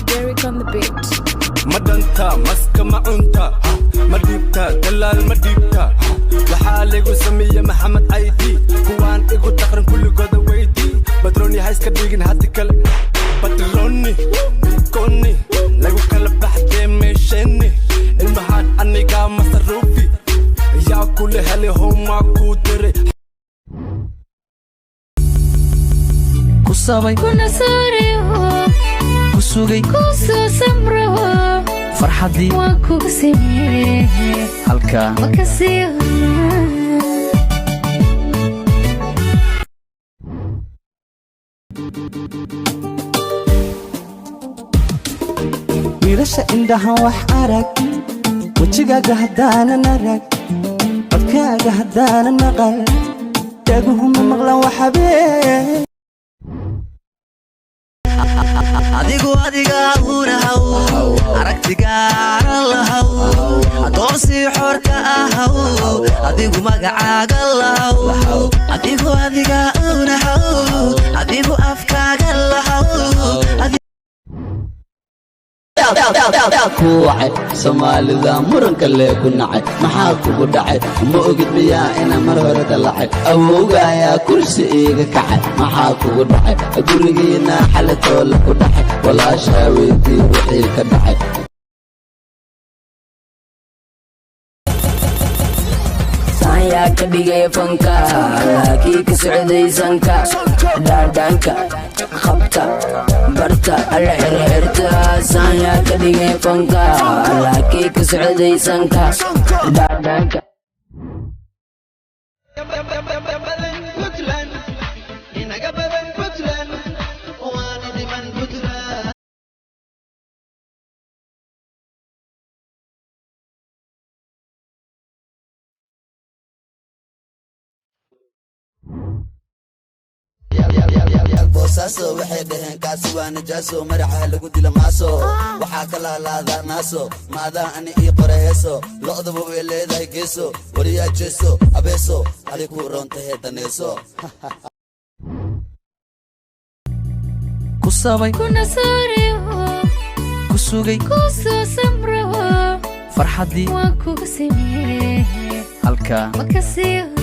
Derek on the beat. مدنتا مسك معونتا مديبتا دلال مديبتا وحالي سمية محمد ايدي كوان ايقو تقرن كل قوة ويدي بدروني هايس كديقن هاتكال بدروني بيكوني لقو كلب بحدي ميشيني المهات اني قام مصروفي يا كل هالي هما كودري كوسابي كنا ساريو كوسوغي كوسو سمرو فرحتي واكو سمي هلكا وكسيو wiilasha indhaha wax arag wajigaaga haddaanan arag codkaaga haddaanan maqal dhaguhuma maqlan waxabee adiga unahaw aragtigaara lahaw adoonsi xorka ahaw adigu magacaaga lahaw adiga unahaw adigu afkaaga lahaw kuwacay soomaalida muranka lee ku nacay maxaa kugu dhacay ma ogid miyaa ina mar hore dalacay awowga ayaa kursi iiga kacay maxaa kugu dhacay gurigiina xalatoola ku dhacay walaashaa weydii wixii ka dhacay yaa ka dhigay fanka kii ka socday sanka dhaadhaanka qabta barta alla xirxirta saan yaa ka dhigay fanka kii ka socday sanka dhaadhaanka boosaso waxay dhaheen kaasi waa najaaso maraxa lagu dila maaso waxaa ka laalaadaa naaso maadaa ani ii qora heeso lo'daba way leedahay geeso wariyaa jeeso abeeso adig kuu roontahe daneeso kusabay كنا ساريو kusugay كوسو سمرو farxadii واكو سمي halka وكسيو